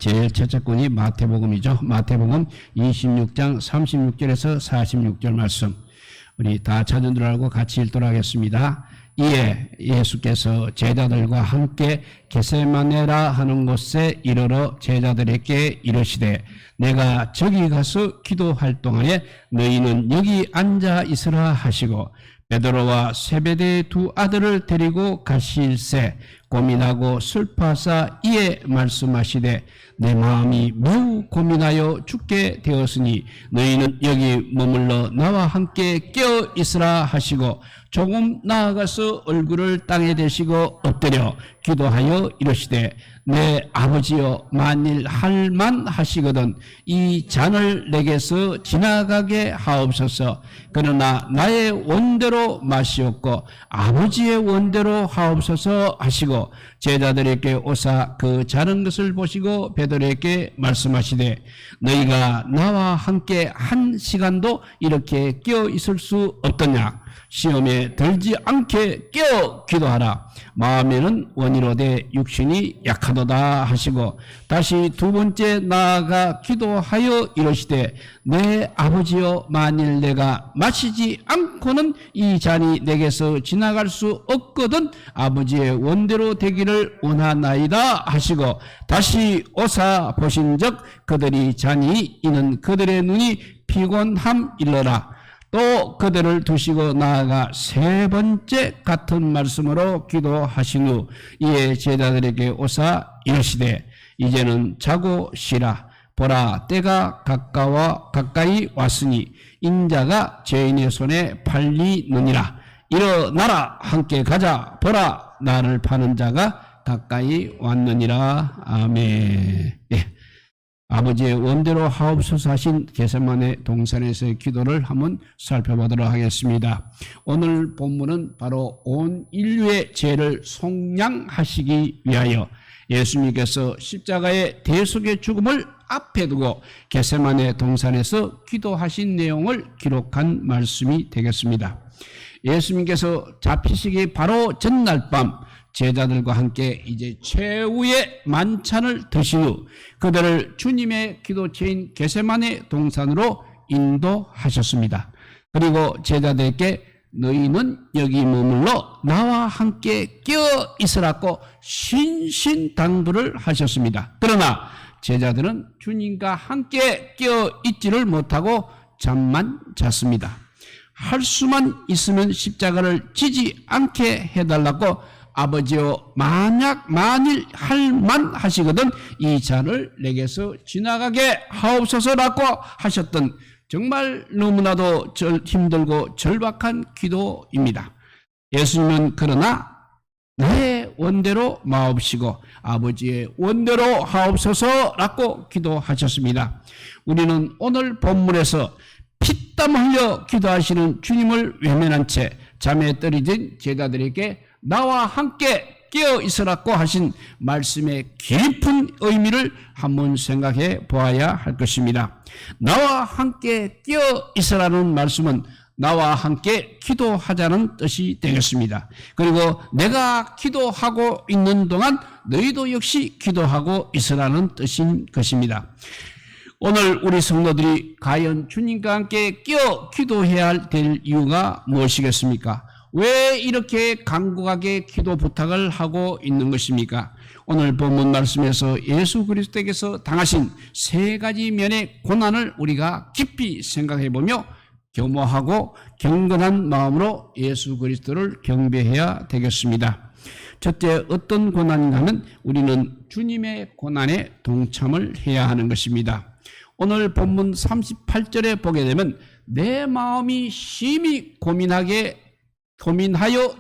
제일 첫째 권이 마태복음이죠. 마태복음 26장 36절에서 46절 말씀. 우리 다 찾은 줄 알고 같이 읽도록 하겠습니다. 이에 예수께서 제자들과 함께 겟세마네라 하는 곳에 이르러 제자들에게 이르시되 내가 저기 가서 기도할 동안에 너희는 여기 앉아 있으라 하시고 베드로와 세베대의 두 아들을 데리고 가실새 고민하고 슬퍼하사 이에 말씀하시되 내 마음이 매우 고민하여 죽게 되었으니 너희는 여기 머물러 나와 함께 깨어 있으라 하시고 조금 나아가서 얼굴을 땅에 대시고 엎드려 기도하여 이르시되 내 아버지여 만일 할만 하시거든 이 잔을 내게서 지나가게 하옵소서. 그러나 나의 원대로 마시옵고 아버지의 원대로 하옵소서 하시고 제자들에게 오사 그 자는 것을 보시고 베드로에게 말씀하시되 너희가 나와 함께 한 시간도 이렇게 깨어 있을 수 없더냐. 시험에 들지 않게 깨어 기도하라. 마음에는 원이로되 육신이 약하도다 하시고 다시 두 번째 나아가 기도하여 이르시되 내 아버지여 만일 내가 마시지 않고는 이 잔이 내게서 지나갈 수 없거든 아버지의 원대로 되기를 원하나이다 하시고 다시 오사 보신즉 그들이 잔이 이는 그들의 눈이 피곤함 일러라. 또 그들을 두시고 나아가 세 번째 같은 말씀으로 기도하신 후 이에 제자들에게 오사 이르시되 이제는 자고 쉬라. 보라 때가 가까이 왔으니 인자가 죄인의 손에 팔리느니라. 일어나라 함께 가자. 보라 나를 파는 자가 가까이 왔느니라. 아멘. 예. 아버지의 원대로 하옵소서 하신 겟세마네 동산에서의 기도를 한번 살펴보도록 하겠습니다. 오늘 본문은 바로 온 인류의 죄를 속량하시기 위하여 예수님께서 십자가의 대속의 죽음을 앞에 두고 겟세마네 동산에서 기도하신 내용을 기록한 말씀이 되겠습니다. 예수님께서 잡히시기 바로 전날 밤 제자들과 함께 이제 최후의 만찬을 드신 후 그들을 주님의 기도처인 겟세마네 동산으로 인도하셨습니다. 그리고 제자들에게 너희는 여기 머물러 나와 함께 깨어 있으라고 신신당부를 하셨습니다. 그러나 제자들은 주님과 함께 깨어 있지를 못하고 잠만 잤습니다. 할 수만 있으면 십자가를 지지 않게 해달라고 아버지여 만일 할만 하시거든 이 잔을 내게서 지나가게 하옵소서라고 하셨던 정말 너무나도 힘들고 절박한 기도입니다. 예수님은 그러나 내 원대로 마옵시고 아버지의 원대로 하옵소서라고 기도하셨습니다. 우리는 오늘 본문에서 피땀 흘려 기도하시는 주님을 외면한 채 잠에 떨어진 제자들에게 나와 함께 깨어 있으라고 하신 말씀의 깊은 의미를 한번 생각해 보아야 할 것입니다. 나와 함께 깨어 있으라는 말씀은 나와 함께 기도하자는 뜻이 되겠습니다. 그리고 내가 기도하고 있는 동안 너희도 역시 기도하고 있으라는 뜻인 것입니다. 오늘 우리 성도들이 과연 주님과 함께 깨어 기도해야 될 이유가 무엇이겠습니까? 왜 이렇게 간곡하게 기도 부탁을 하고 있는 것입니까? 오늘 본문 말씀에서 예수 그리스도께서 당하신 세 가지 면의 고난을 우리가 깊이 생각해 보며 겸허하고 경건한 마음으로 예수 그리스도를 경배해야 되겠습니다. 첫째, 어떤 고난인가 하면 우리는 주님의 고난에 동참을 해야 하는 것입니다. 오늘 본문 38절에 보게 되면 내 마음이 심히 고민하여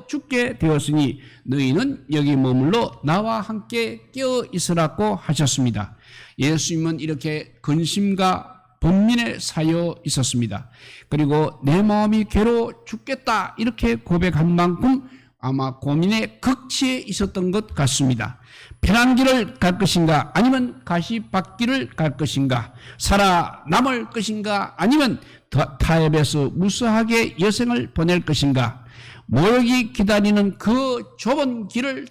죽게 되었으니 너희는 여기 머물러 나와 함께 깨어 있으라고 하셨습니다. 예수님은 이렇게 근심과 번민에 사여 있었습니다. 그리고 내 마음이 괴로워 죽겠다 이렇게 고백한 만큼 아마 고민의 극치에 있었던 것 같습니다. 편한 길을 갈 것인가 아니면 가시밭길을 갈 것인가 살아남을 것인가 아니면 타협해서 무수하게 여생을 보낼 것인가 모욕이 기다리는 그 좁은 길을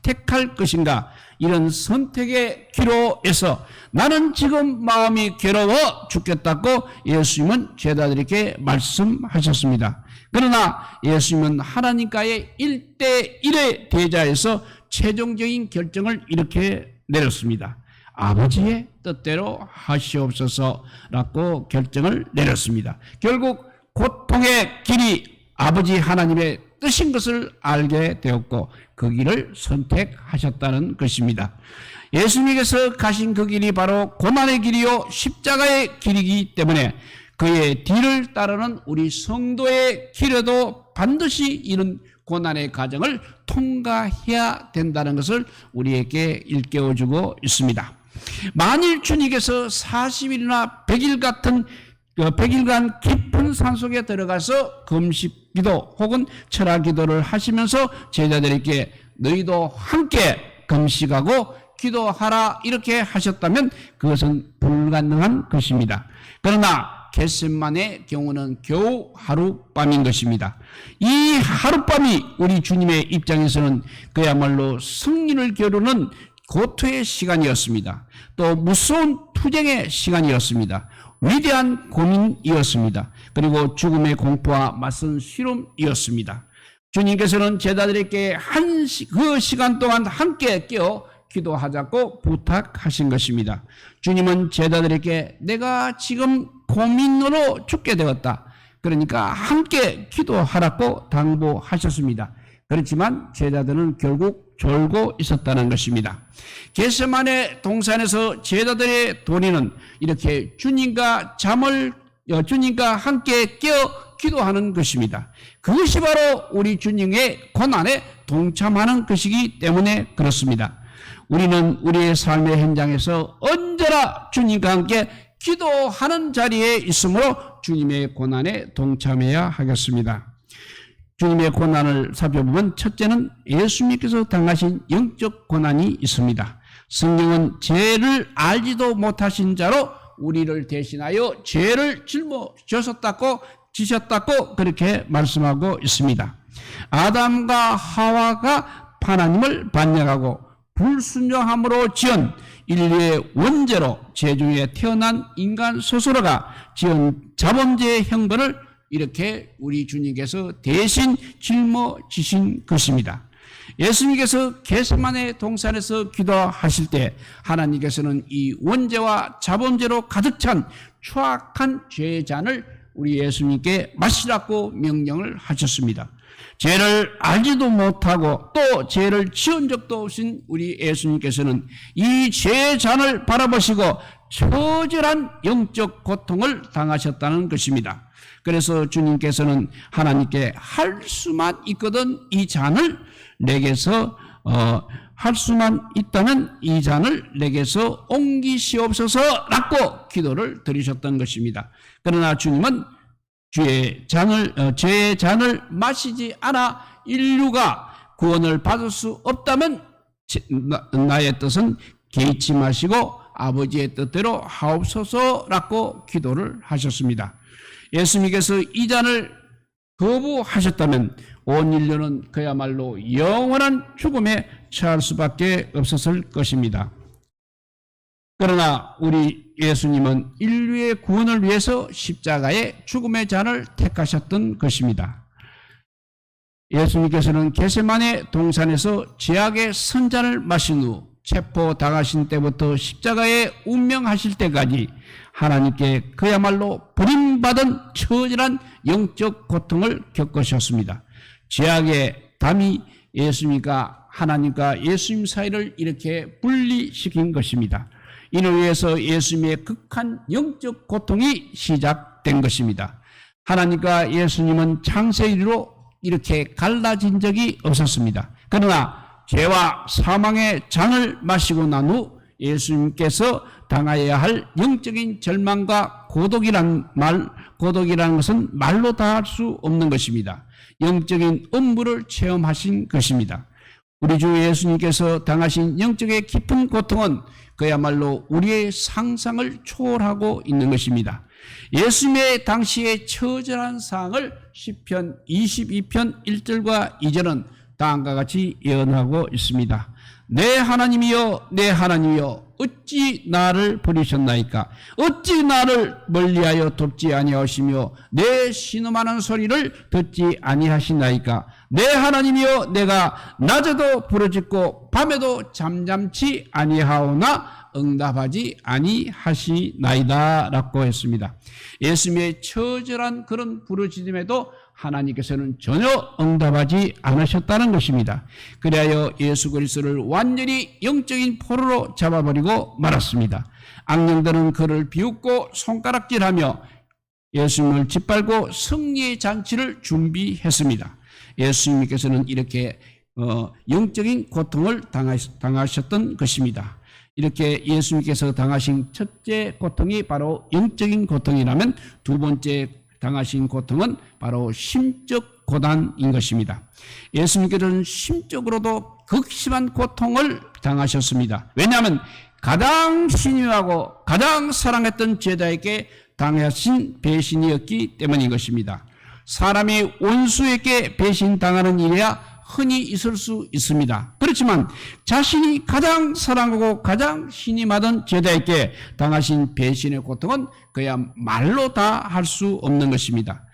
택할 것인가? 이런 선택의 기로에서 나는 지금 마음이 괴로워 죽겠다고 예수님은 제자들에게 말씀하셨습니다. 그러나 예수님은 하나님과의 1대1의 대자에서 최종적인 결정을 이렇게 내렸습니다. 아버지의 뜻대로 하시옵소서라고 결정을 내렸습니다. 결국 고통의 길이 아버지 하나님의 뜻인 것을 알게 되었고 그 길을 선택하셨다는 것입니다. 예수님께서 가신 그 길이 바로 고난의 길이요 십자가의 길이기 때문에 그의 뒤를 따르는 우리 성도의 길에도 반드시 이런 고난의 과정을 통과해야 된다는 것을 우리에게 일깨워주고 있습니다. 만일 주님께서 40일이나 100일 같은 100일간 깊은 산속에 들어가서 금식 기도 혹은 철학 기도를 하시면서 제자들에게 너희도 함께 금식하고 기도하라 이렇게 하셨다면 그것은 불가능한 것입니다. 그러나 겟세마네의 경우는 겨우 하룻밤인 것입니다. 이 하룻밤이 우리 주님의 입장에서는 그야말로 승리를 겨루는 고통의 시간이었습니다. 또 무서운 투쟁의 시간이었습니다. 위대한 고민이었습니다. 그리고 죽음의 공포와 맞선 실험이었습니다. 주님께서는 제자들에게 그 시간 동안 함께 깨어 기도하자고 부탁하신 것입니다. 주님은 제자들에게 내가 지금 고민으로 죽게 되었다. 그러니까 함께 기도하라고 당부하셨습니다. 그렇지만 제자들은 결국 졸고 있었다는 것입니다. 겟세마네 동산에서 제자들의 도리는 이렇게 주님과 함께 깨어 기도하는 것입니다. 그것이 바로 우리 주님의 고난에 동참하는 것이기 때문에 그렇습니다. 우리는 우리의 삶의 현장에서 언제나 주님과 함께 기도하는 자리에 있으므로 주님의 고난에 동참해야 하겠습니다. 주님의 고난을 살펴보면 첫째는 예수님께서 당하신 영적 고난이 있습니다. 성경은 죄를 알지도 못하신 자로 우리를 대신하여 죄를 지셨다고 그렇게 말씀하고 있습니다. 아담과 하와가 하나님을 반역하고 불순종함으로 지은 인류의 원죄로 죄 중에 태어난 인간 스스로가 지은 자범죄의 형벌을 이렇게 우리 주님께서 대신 짊어지신 것입니다. 예수님께서 겟세마네 동산에서 기도하실 때 하나님께서는 이 원죄와 자범죄로 가득 찬 추악한 죄의 잔을 우리 예수님께 마시라고 명령을 하셨습니다. 죄를 알지도 못하고 또 죄를 지은 적도 없인 우리 예수님께서는 이 죄의 잔을 바라보시고 처절한 영적 고통을 당하셨다는 것입니다. 그래서 주님께서는 하나님께 할 수만 있거든 이 잔을 내게서 할 수만 있다면 이 잔을 내게서 옮기시옵소서라고 기도를 드리셨던 것입니다. 그러나 주님은 죄의 잔을 마시지 않아 인류가 구원을 받을 수 없다면 나의 뜻은 개의치 마시고 아버지의 뜻대로 하옵소서라고 기도를 하셨습니다. 예수님께서 이 잔을 거부하셨다면 온 인류는 그야말로 영원한 죽음에 처할 수밖에 없었을 것입니다. 그러나 우리 예수님은 인류의 구원을 위해서 십자가의 죽음의 잔을 택하셨던 것입니다. 예수님께서는 겟세마네 동산에서 죄악의 선잔을 마신 후 체포당하신 때부터 십자가에 운명하실 때까지 하나님께 그야말로 버림받은 처절한 영적 고통을 겪으셨습니다. 죄악의 담이 예수님과 하나님과 예수님 사이를 이렇게 분리시킨 것입니다. 이를 위해서 예수님의 극한 영적 고통이 시작된 것입니다. 하나님과 예수님은 창세 이후로 이렇게 갈라진 적이 없었습니다. 그러나 죄와 사망의 잔을 마시고 난 후 예수님께서 당하여야 할 영적인 절망과 고독이라는 것은 말로 다 할 수 없는 것입니다. 영적인 음부를 체험하신 것입니다. 우리 주 예수님께서 당하신 영적의 깊은 고통은 그야말로 우리의 상상을 초월하고 있는 것입니다. 예수님의 당시의 처절한 상황을 시편 22편 1절과 2절은 다음과 같이 예언하고 있습니다. 내 하나님이여 내 하나님이여 어찌 나를 버리셨나이까? 어찌 나를 멀리하여 돕지 아니하시며 내 신음하는 소리를 듣지 아니하시나이까? 내 하나님이여 내가 낮에도 부르짖고 밤에도 잠잠치 아니하오나 응답하지 아니하시나이다 라고 했습니다. 예수님의 처절한 그런 부르짖음에도 하나님께서는 전혀 응답하지 않으셨다는 것입니다. 그리하여 예수 그리스도를 완전히 영적인 포로로 잡아버리고 말았습니다. 악령들은 그를 비웃고 손가락질하며 예수님을 짓밟고 승리의 잔치를 준비했습니다. 예수님께서는 이렇게 영적인 고통을 당하셨던 것입니다. 이렇게 예수님께서 당하신 첫째 고통이 바로 영적인 고통이라면 두 번째 당하신 고통은 바로 심적 고난인 것입니다. 예수님께서는 심적으로도 극심한 고통을 당하셨습니다. 왜냐하면 가장 신유하고 가장 사랑했던 제자에게 당하신 배신이었기 때문인 것입니다. 사람이 원수에게 배신당하는 일이야 흔히 있을 수 있습니다. 그렇지만 자신이 가장 사랑하고 가장 신임하던 제자에게 당하신 배신의 고통은 그야말로 다 할 수 없는 것입니다.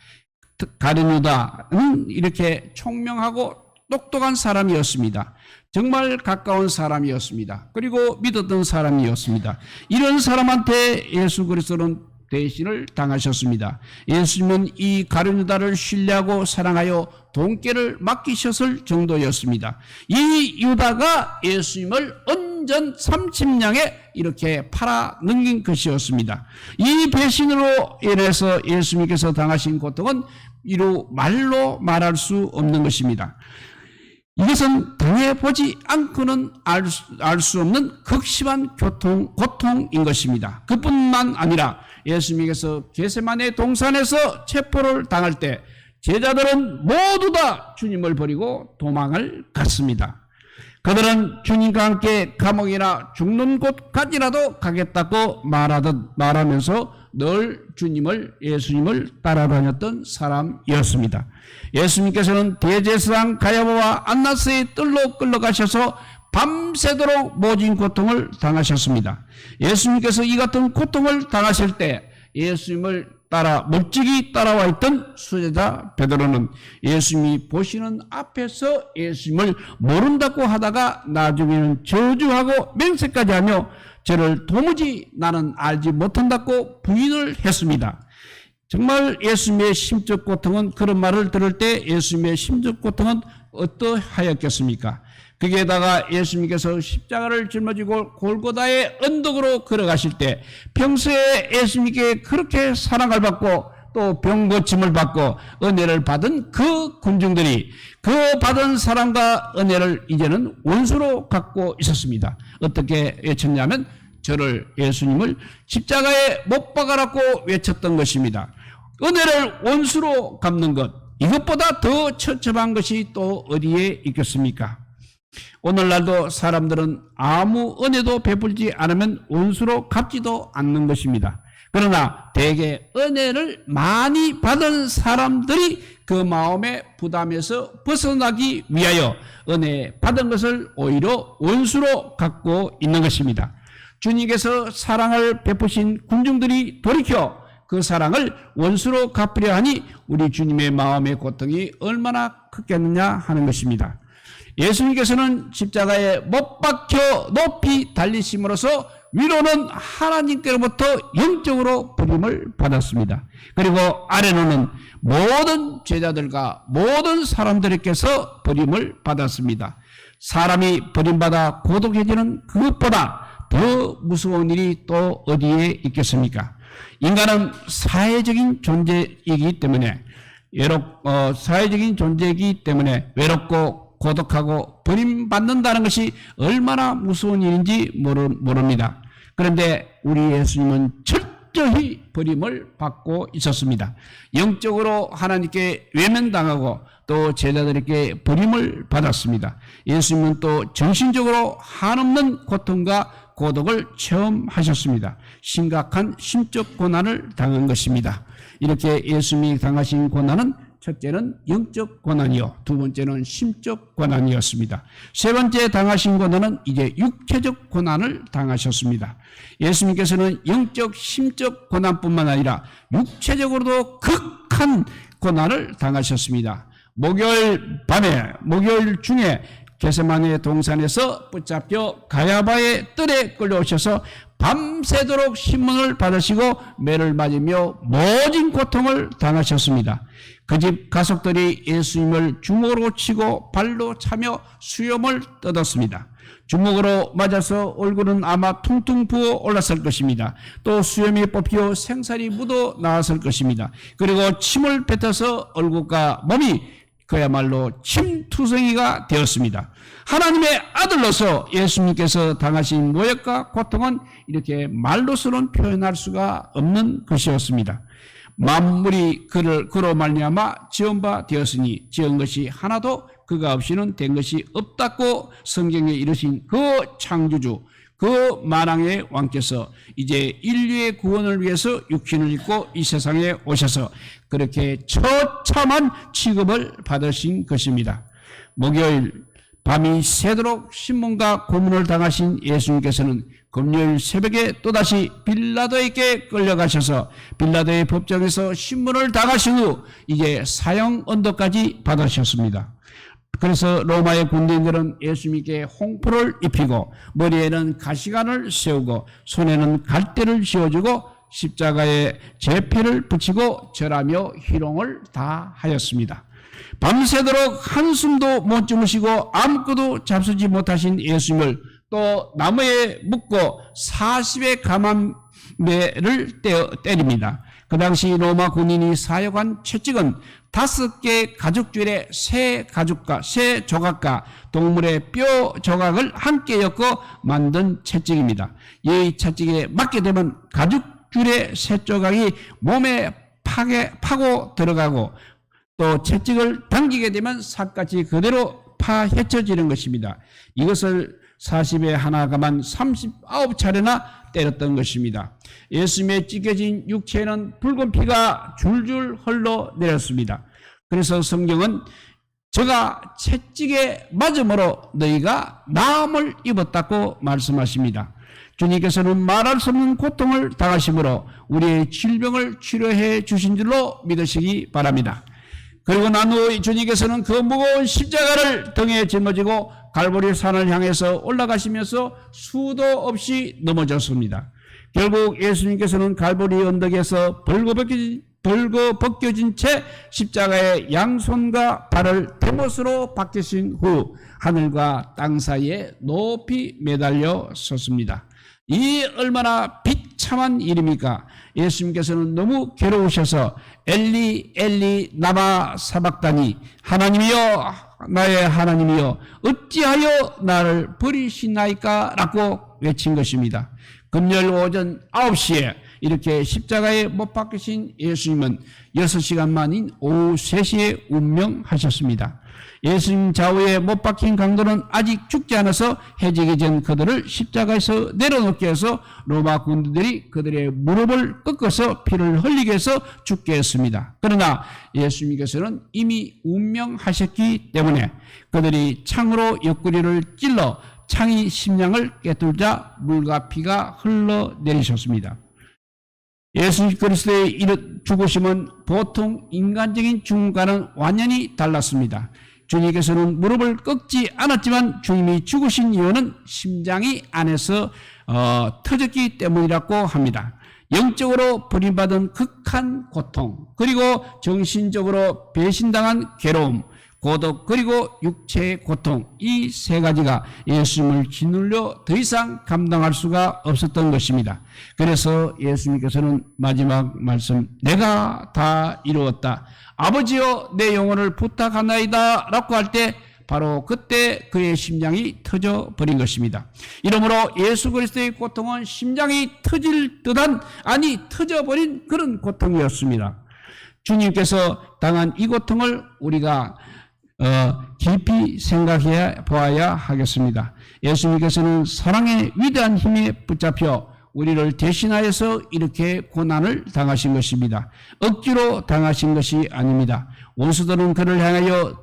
가룟 유다는 이렇게 총명하고 똑똑한 사람이었습니다. 정말 가까운 사람이었습니다. 그리고 믿었던 사람이었습니다. 이런 사람한테 예수 그리스도는 대신을 당하셨습니다. 예수님은 이 가룟 유다를 신뢰하고 사랑하여 돈깨를 맡기셨을 정도였습니다. 이 유다가 예수님을 언전 30냥에 이렇게 팔아 넘긴 것이었습니다. 이 배신으로 인해서 예수님께서 당하신 고통은 이루 말로 말할 수 없는 것입니다. 이것은 당해보지 않고는 알 수 없는 극심한 고통인 것입니다. 그뿐만 아니라 예수님께서 겟세마네 동산에서 체포를 당할 때 제자들은 모두 다 주님을 버리고 도망을 갔습니다. 그들은 주님과 함께 감옥이나 죽는 곳까지라도 가겠다고 말하면서 늘 예수님을 따라다녔던 사람이었습니다. 예수님께서는 대제사장 가야바와 안나스의 뜰로 끌려가셔서 밤새도록 모진 고통을 당하셨습니다. 예수님께서 이 같은 고통을 당하실 때 예수님을 멀찍이 따라와 있던 수제자 베드로는 예수님이 보시는 앞에서 예수님을 모른다고 하다가 나중에는 저주하고 맹세까지 하며 저를 도무지 나는 알지 못한다고 부인을 했습니다. 정말 예수님의 심적 고통은 그런 말을 들을 때 예수님의 심적 고통은 어떠하였겠습니까? 거기에다가 예수님께서 십자가를 짊어지고 골고다의 언덕으로 걸어가실 때 평소에 예수님께 그렇게 사랑을 받고 또 병고침을 받고 은혜를 받은 그 군중들이 그 받은 사랑과 은혜를 이제는 원수로 갖고 있었습니다. 어떻게 외쳤냐면 예수님을 십자가에 못 박아라고 외쳤던 것입니다. 은혜를 원수로 갚는 것, 이것보다 더 처참한 것이 또 어디에 있겠습니까? 오늘날도 사람들은 아무 은혜도 베풀지 않으면 원수로 갚지도 않는 것입니다. 그러나 대개 은혜를 많이 받은 사람들이 그 마음의 부담에서 벗어나기 위하여 은혜 받은 것을 오히려 원수로 갖고 있는 것입니다. 주님께서 사랑을 베푸신 군중들이 돌이켜 그 사랑을 원수로 갚으려 하니 우리 주님의 마음의 고통이 얼마나 크겠느냐 하는 것입니다. 예수님께서는 십자가에 못 박혀 높이 달리심으로써 위로는 하나님께로부터 영적으로 버림을 받았습니다. 그리고 아래로는 모든 제자들과 모든 사람들에게서 버림을 받았습니다. 사람이 버림받아 고독해지는 그것보다 더 무서운 일이 또 어디에 있겠습니까? 인간은 사회적인 존재이기 때문에 외롭고 고독하고 버림받는다는 것이 얼마나 무서운 일인지 모릅니다. 그런데 우리 예수님은 철저히 버림을 받고 있었습니다. 영적으로 하나님께 외면당하고 또 제자들에게 버림을 받았습니다. 예수님은 또 정신적으로 한없는 고통과 고독을 체험하셨습니다. 심각한 심적 고난을 당한 것입니다. 이렇게 예수님이 당하신 고난은 첫째는 영적 고난이요, 두 번째는 심적 고난이었습니다. 세 번째 당하신 고난은 이제 육체적 고난을 당하셨습니다. 예수님께서는 영적, 심적 고난뿐만 아니라 육체적으로도 극한 고난을 당하셨습니다. 목요일 밤에, 목요일 중에 겟세마네 동산에서 붙잡혀 가야바의 뜰에 끌려오셔서 밤새도록 신문을 받으시고 매를 맞으며 모진 고통을 당하셨습니다. 그 집 가족들이 예수님을 주먹으로 치고 발로 차며 수염을 뜯었습니다. 주먹으로 맞아서 얼굴은 아마 퉁퉁 부어 올랐을 것입니다. 또 수염이 뽑혀 생살이 묻어 나왔을 것입니다. 그리고 침을 뱉어서 얼굴과 몸이 그야말로 침투성이가 되었습니다. 하나님의 아들로서 예수님께서 당하신 모욕과 고통은 이렇게 말로서는 표현할 수가 없는 것이었습니다. 만물이 그로 말미암아 지은 바 되었으니 지은 것이 하나도 그가 없이는 된 것이 없다고 성경에 이르신 그 창조주, 그 만왕의 왕께서 이제 인류의 구원을 위해서 육신을 입고 이 세상에 오셔서 그렇게 처참한 취급을 받으신 것입니다. 목요일 밤이 새도록 신문과 고문을 당하신 예수님께서는 금요일 새벽에 또다시 빌라도에게 끌려가셔서 빌라도의 법정에서 신문을 당하신 후 이제 사형 언도까지 받으셨습니다. 그래서 로마의 군대인들은 예수님께 홍포를 입히고 머리에는 가시관을 세우고 손에는 갈대를 쥐어주고 십자가에 제패를 붙이고 절하며 희롱을 다 하였습니다. 밤새도록 한숨도 못 주무시고 아무것도 잡수지 못하신 예수님을 또 나무에 묶고 40의 가만매를 때립니다. 그 당시 로마 군인이 사용한 채찍은 5개 가죽줄에 새 조각과 동물의 뼈 조각을 함께 엮어 만든 채찍입니다. 이 채찍에 맞게 되면 가죽줄의 새 조각이 몸에 파고 들어가고 또 채찍을 당기게 되면 삭같이 그대로 파헤쳐지는 것입니다. 이것을 40에 하나가만 39차례나 때렸던 것입니다. 예수님의 찢겨진 육체에는 붉은 피가 줄줄 흘러내렸습니다. 그래서 성경은 저가 채찍에 맞음으로 너희가 나음을 입었다고 말씀하십니다. 주님께서는 말할 수 없는 고통을 당하심으로 우리의 질병을 치료해 주신 줄로 믿으시기 바랍니다. 그리고 난 후 주님께서는 그 무거운 십자가를 등에 짊어지고 갈보리 산을 향해서 올라가시면서 수도 없이 넘어졌습니다. 결국 예수님께서는 갈보리 언덕에서 벌거벗겨진 채 십자가의 양손과 발을 대못으로 박히신 후 하늘과 땅 사이에 높이 매달려 섰습니다. 이 얼마나 비참한 일입니까? 예수님께서는 너무 괴로우셔서 엘리 엘리 라마 사박다니, 하나님이여 나의 하나님이여 어찌하여 나를 버리시나이까 라고 외친 것입니다. 금요일 오전 9시에 이렇게 십자가에 못 박히신 예수님은 6시간 만인 오후 3시에 운명하셨습니다. 예수님 좌우에 못 박힌 강도는 아직 죽지 않아서 해지기 전 그들을 십자가에서 내려놓게 해서 로마 군대들이 그들의 무릎을 꺾어서 피를 흘리게 해서 죽게 했습니다. 그러나 예수님께서는 이미 운명하셨기 때문에 그들이 창으로 옆구리를 찔러 창이 심장을 꿰뚫자 물과 피가 흘러내리셨습니다. 예수 그리스도의 죽으심은 보통 인간적인 죽음과는 완전히 달랐습니다. 주님께서는 무릎을 꺾지 않았지만 주님이 죽으신 이유는 심장이 안에서 터졌기 때문이라고 합니다. 영적으로 버림받은 극한 고통, 그리고 정신적으로 배신당한 괴로움, 고독, 그리고 육체의 고통, 이 세 가지가 예수님을 짓눌려 더 이상 감당할 수가 없었던 것입니다. 그래서 예수님께서는 마지막 말씀, 내가 다 이루었다, 아버지여 내 영혼을 부탁하나이다 라고 할 때 바로 그때 그의 심장이 터져버린 것입니다. 이러므로 예수 그리스도의 고통은 심장이 터질 듯한, 아니 터져버린 그런 고통이었습니다. 주님께서 당한 이 고통을 우리가 깊이 생각해 보아야 하겠습니다. 예수님께서는 사랑의 위대한 힘에 붙잡혀 우리를 대신하여서 이렇게 고난을 당하신 것입니다. 억지로 당하신 것이 아닙니다. 원수들은 그를 향하여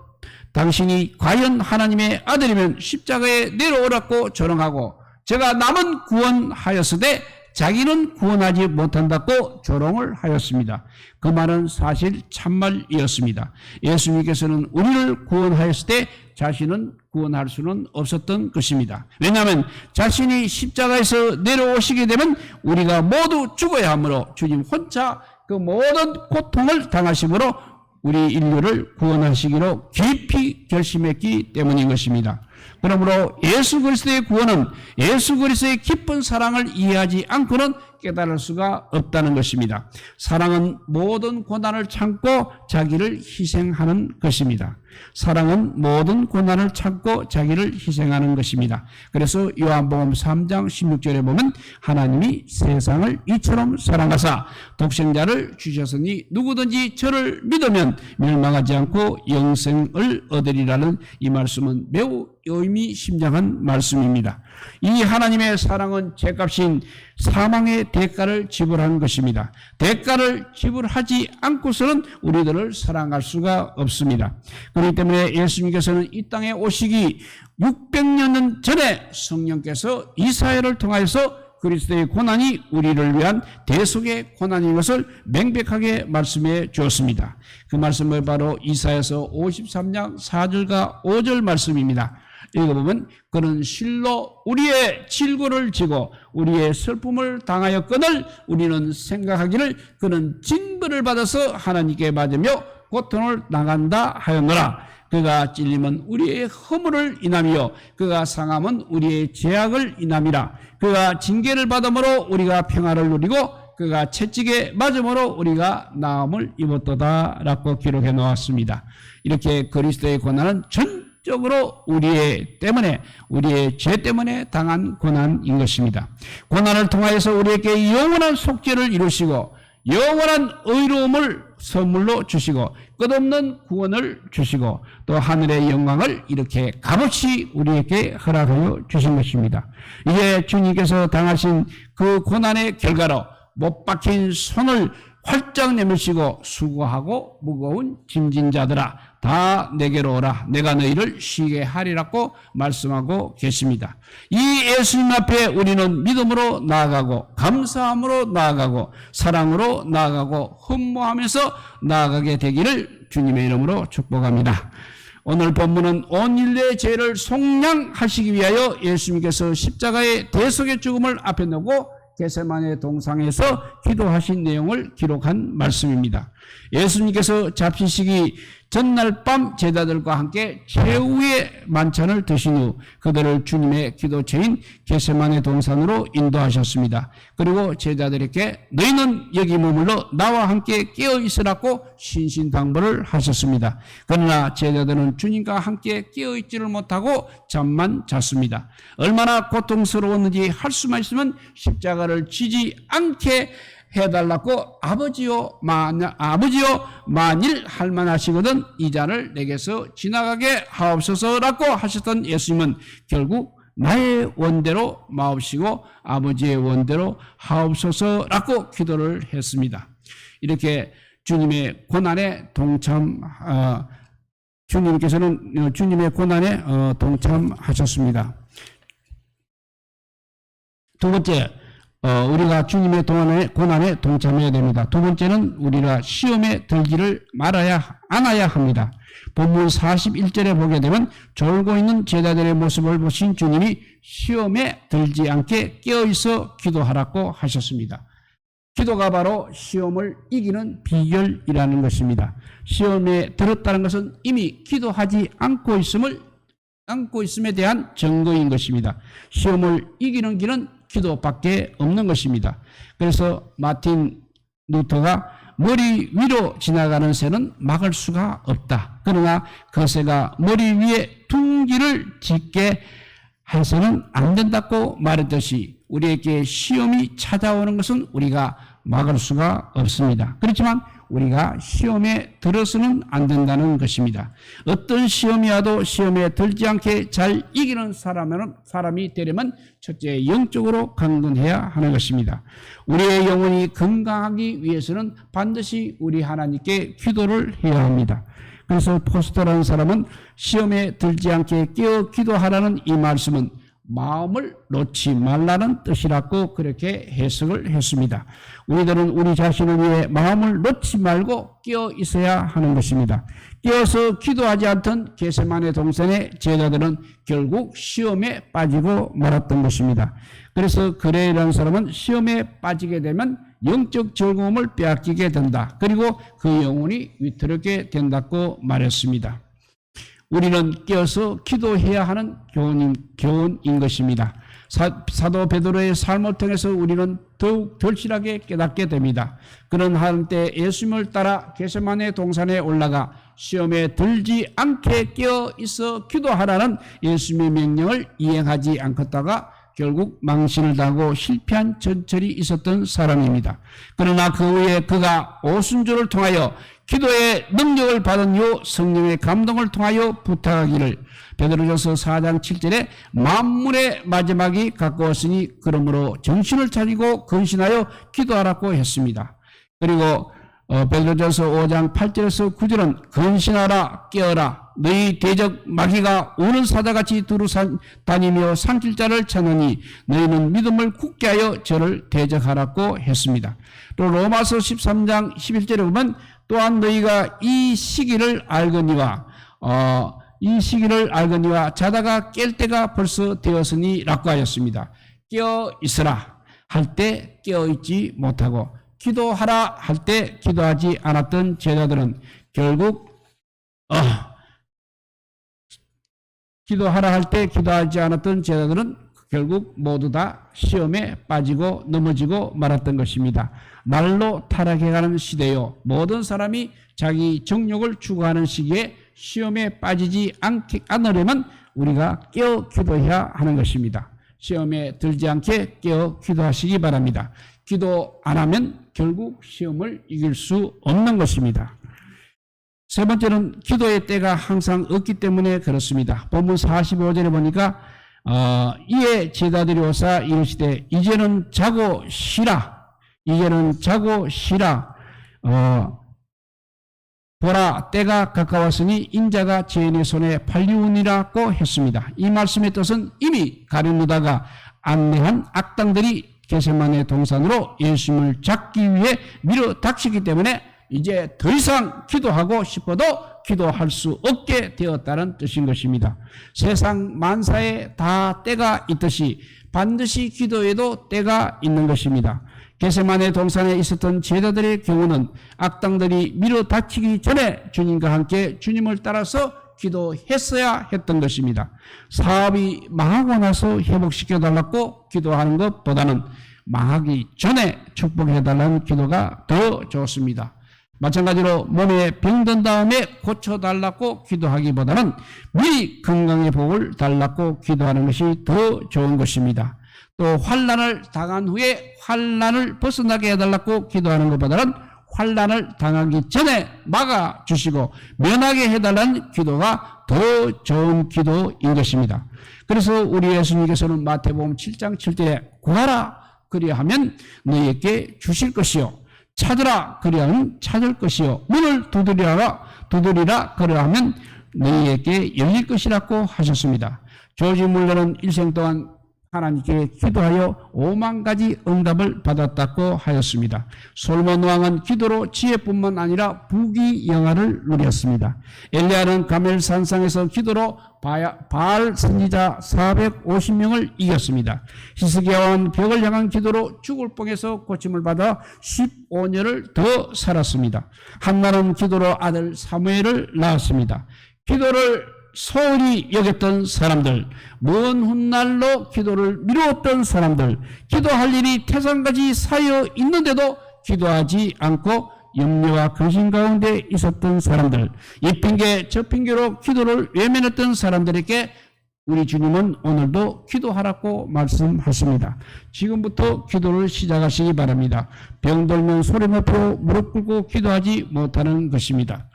당신이 과연 하나님의 아들이면 십자가에 내려오라고 조롱하고 제가 남은 구원하였으되 자기는 구원하지 못한다고 조롱을 하였습니다. 그 말은 사실 참말이었습니다. 예수님께서는 우리를 구원하였을 때 자신은 구원할 수는 없었던 것입니다. 왜냐하면 자신이 십자가에서 내려오시게 되면 우리가 모두 죽어야 하므로 주님 혼자 그 모든 고통을 당하심으로 우리 인류를 구원하시기로 깊이 결심했기 때문인 것입니다. 그러므로 예수 그리스도의 구원은 예수 그리스도의 깊은 사랑을 이해하지 않고는 깨달을 수가 없다는 것입니다. 사랑은 모든 고난을 참고 자기를 희생하는 것입니다. 사랑은 모든 고난을 참고 자기를 희생하는 것입니다. 그래서 요한복음 3장 16절에 보면 하나님이 세상을 이처럼 사랑하사 독생자를 주셨으니 누구든지 저를 믿으면 멸망하지 않고 영생을 얻으리라는 이 말씀은 매우 의미심장한 말씀입니다. 이 하나님의 사랑은 죄값인 사망의 대가를 지불한 것입니다. 대가를 지불하지 않고서는 우리들을 사랑할 수가 없습니다. 그렇기 때문에 예수님께서는 이 땅에 오시기 600년 전에 성령께서 이사야를 통하여서 그리스도의 고난이 우리를 위한 대속의 고난인 것을 명백하게 말씀해 주었습니다. 그 말씀을 바로 이사야서 53장 4절과 5절 말씀입니다. 읽어보면 그는 실로 우리의 질고를 지고 우리의 슬픔을 당하였거늘 우리는 생각하기를 그는 징벌을 받아서 하나님께 맞으며 고통을 당한다 하였노라. 그가 찔림은 우리의 허물을 인함이요 그가 상함은 우리의 죄악을 인함이라. 그가 징계를 받음으로 우리가 평화를 누리고 그가 채찍에 맞음으로 우리가 나음을 입었도다 라고 기록해 놓았습니다. 이렇게 그리스도의 고난은 전적으로 우리의 죄 때문에 당한 고난인 것입니다. 고난을 통하여서 우리에게 영원한 속죄를 이루시고 영원한 의로움을 선물로 주시고 끝없는 구원을 주시고 또 하늘의 영광을 이렇게 값없이 우리에게 허락하여 주신 것입니다. 이제 주님께서 당하신 그 고난의 결과로 못 박힌 손을 활짝 내미시고 수고하고 무거운 짐진 자들아 다 내게로 오라 내가 너희를 쉬게 하리라고 말씀하고 계십니다. 이 예수님 앞에 우리는 믿음으로 나아가고 감사함으로 나아가고 사랑으로 나아가고 흠모하면서 나아가게 되기를 주님의 이름으로 축복합니다. 오늘 본문은 온 인류의 죄를 속량하시기 위하여 예수님께서 십자가의 대속의 죽음을 앞에 놓고 겟세마네 동상에서 기도하신 내용을 기록한 말씀입니다. 예수님께서 잡히시기 전날 밤 제자들과 함께 최후의 만찬을 드신 후 그들을 주님의 기도처인 겟세마네 동산으로 인도하셨습니다. 그리고 제자들에게 너희는 여기 머물러 나와 함께 깨어 있으라고 신신당부를 하셨습니다. 그러나 제자들은 주님과 함께 깨어 있지를 못하고 잠만 잤습니다. 얼마나 고통스러웠는지 할 수만 있으면 십자가를 지지 않게 해달라고 아버지요 만일 할만하시거든 이 잔을 내게서 지나가게 하옵소서라고 하셨던 예수님은 결국 나의 원대로 마옵시고 아버지의 원대로 하옵소서라고 기도를 했습니다. 이렇게 주님의 고난에 주님께서는 주님의 고난에 동참하셨습니다. 두 번째, 우리가 주님의 고난에 동참해야 됩니다. 두 번째는 우리가 시험에 들지를 않아야 합니다. 본문 41절에 보게 되면 졸고 있는 제자들의 모습을 보신 주님이 시험에 들지 않게 깨어있어 기도하라고 하셨습니다. 기도가 바로 시험을 이기는 비결이라는 것입니다. 시험에 들었다는 것은 이미 기도하지 않고 있음에 대한 증거인 것입니다. 시험을 이기는 길은 기도밖에 없는 것입니다. 그래서 마틴 루터가 머리 위로 지나가는 새는 막을 수가 없다. 그러나 그 새가 머리 위에 둥지를 짓게 해서는 안 된다고 말했듯이 우리에게 시험이 찾아오는 것은 우리가 막을 수가 없습니다. 그렇지만 우리가 시험에 들어서는 안 된다는 것입니다. 어떤 시험이 와도 시험에 들지 않게 잘 이기는 사람이 되려면 첫째 영적으로 강건해야 하는 것입니다. 우리의 영혼이 건강하기 위해서는 반드시 우리 하나님께 기도를 해야 합니다. 그래서 포스터라는 사람은 시험에 들지 않게 깨어 기도하라는 이 말씀은 마음을 놓지 말라는 뜻이라고 그렇게 해석을 했습니다. 우리들은 우리 자신을 위해 마음을 놓지 말고 깨어 있어야 하는 것입니다. 깨어서 기도하지 않던 겟세마네 동산의 제자들은 결국 시험에 빠지고 말았던 것입니다. 그래서 그레이라는 사람은 시험에 빠지게 되면 영적 즐거움을 빼앗기게 된다. 그리고 그 영혼이 위태롭게 된다고 말했습니다. 우리는 깨어서 기도해야 하는 교훈인 것입니다. 사도 베드로의 삶을 통해서 우리는 더욱 절실하게 깨닫게 됩니다. 그런 한때 예수님을 따라 겟세마네 동산에 올라가 시험에 들지 않게 깨어 있어 기도하라는 예수님의 명령을 이행하지 않겠다가 결국 망신을 당하고 실패한 전철이 있었던 사람입니다. 그러나 그 후에 그가 오순절을 통하여 기도의 능력을 받은 후 성령의 감동을 통하여 부탁하기를 베드로전서 4장 7절에 만물의 마지막이 가까웠으니 그러므로 정신을 차리고 근신하여 기도하라고 했습니다. 그리고 베드로전서 5장 8절에서 9절은 근신하라 깨어라 너희 대적 마귀가 우는 사자같이 두루 다니며 산길자를 찾느니 너희는 믿음을 굳게 하여 저를 대적하라고 했습니다. 또 로마서 13장 11절에 보면 또한 너희가 이 시기를 알거니와 자다가 깰 때가 벌써 되었으니 라고 하였습니다. 깨어 있으라 할 때 깨어 있지 못하고 기도하라 할 때 기도하지 않았던 제자들은 결국 기도하라 할 때 기도하지 않았던 제자들은 결국 모두 다 시험에 빠지고 넘어지고 말았던 것입니다. 날로 타락해가는 시대요. 모든 사람이 자기 정욕을 추구하는 시기에 시험에 빠지지 않으려면 우리가 깨어 기도해야 하는 것입니다. 시험에 들지 않게 깨어 기도하시기 바랍니다. 기도 안 하면 결국 시험을 이길 수 없는 것입니다. 세 번째는 기도의 때가 항상 없기 때문에 그렇습니다. 본문 45절에 보니까 이에 제자들이 오사 이르시되 이제는 자고 쉬라. 보라 때가 가까웠으니 인자가 죄인의 손에 팔리우니라고 했습니다. 이 말씀의 뜻은 이미 가룟유다가 안내한 악당들이 겟세마네 동산으로 예수님을 잡기 위해 밀어닥치기 때문에 이제 더 이상 기도하고 싶어도 기도할 수 없게 되었다는 뜻인 것입니다. 세상 만사에 다 때가 있듯이 반드시 기도에도 때가 있는 것입니다. 겟세마네 동산에 있었던 제자들의 경우는 악당들이 밀어닥치기 전에 주님과 함께 주님을 따라서 기도했어야 했던 것입니다. 사업이 망하고 나서 회복시켜달라고 기도하는 것보다는 망하기 전에 축복해달라는 기도가 더 좋습니다. 마찬가지로 몸에 병든 다음에 고쳐달라고 기도하기보다는 미리 건강의 복을 달라고 기도하는 것이 더 좋은 것입니다. 또 환난을 당한 후에 환난을 벗어나게 해달라고 기도하는 것보다는 환난을 당하기 전에 막아주시고 면하게 해달라는 기도가 더 좋은 기도인 것입니다. 그래서 우리 예수님께서는 마태복음 7장 7절에 구하라 그리하면 너희에게 주실 것이요 찾으라 그리하면 찾을 것이요 문을 두드리라 그리하면 너희에게 열릴 것이라고 하셨습니다. 조지 물러는 일생 동안 하나님께 기도하여 5만 가지 응답을 받았다고 하였습니다. 솔몬 왕은 기도로 지혜뿐만 아니라 부귀영화를 누렸습니다. 엘리야는 가멜산상에서 기도로 바알 선지자 450명을 이겼습니다. 히스기야 왕은 벽을 향한 기도로 죽을 뽕에서 고침을 받아 15년을 더 살았습니다. 한나는 기도로 아들 사무엘을 낳았습니다. 기도를 소홀히 여겼던 사람들, 먼 훗날로 기도를 미루었던 사람들, 기도할 일이 태산까지 쌓여 있는데도 기도하지 않고 염려와 근심 가운데 있었던 사람들, 이 핑계 저 핑계로 기도를 외면했던 사람들에게 우리 주님은 오늘도 기도하라고 말씀하십니다. 지금부터 기도를 시작하시기 바랍니다. 병들면 소리 높여 무릎 꿇고 기도하지 못하는 것입니다.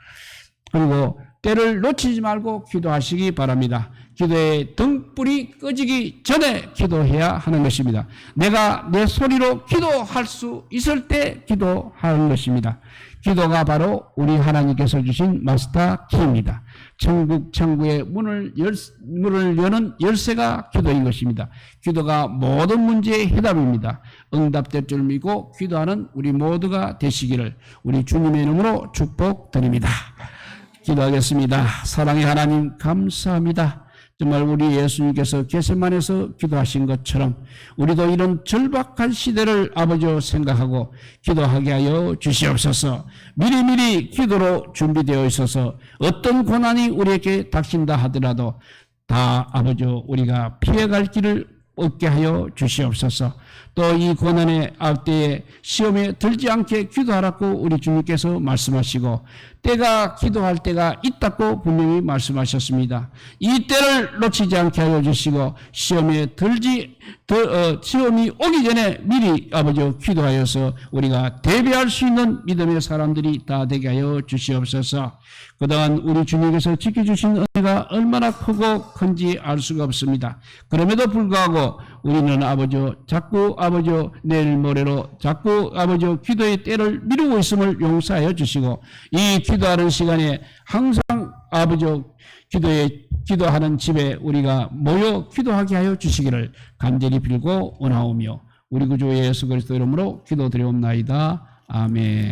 그리고 때를 놓치지 말고 기도하시기 바랍니다. 기도의 등불이 꺼지기 전에 기도해야 하는 것입니다. 내가 내 소리로 기도할 수 있을 때 기도하는 것입니다. 기도가 바로 우리 하나님께서 주신 마스터 키입니다. 천국 창구의 문을 여는 열쇠가 기도인 것입니다. 기도가 모든 문제의 해답입니다. 응답될 줄 믿고 기도하는 우리 모두가 되시기를 우리 주님의 이름으로 축복드립니다. 기도하겠습니다. 사랑의 하나님 감사합니다. 정말 우리 예수님께서 겟세마네에서 기도하신 것처럼 우리도 이런 절박한 시대를 아버지로 생각하고 기도하게 하여 주시옵소서. 미리미리 기도로 준비되어 있어서 어떤 고난이 우리에게 닥친다 하더라도 다 아버지로 우리가 피해갈 길을 얻게 하여 주시옵소서. 또 이 고난의 앞때에 시험에 들지 않게 기도하라고 우리 주님께서 말씀하시고 때가 기도할 때가 있다고 분명히 말씀하셨습니다. 이 때를 놓치지 않게 하여 주시고 시험이 오기 전에 미리 아버지 기도하여서 우리가 대비할 수 있는 믿음의 사람들이 다 되게 하여 주시옵소서. 그동안 우리 주님께서 지켜주신 은혜가 얼마나 크고 큰지 알 수가 없습니다. 그럼에도 불구하고 우리는 아버지 자꾸 아버지 내일 모레로 자꾸 아버지 기도의 때를 미루고 있음을 용서하여 주시고 이 기도하는 시간에 항상 아버지 기도하는 집에 우리가 모여 기도하게 하여 주시기를 간절히 빌고 원하오며 우리 구주 예수 그리스도 이름으로 기도드리옵나이다. 아멘.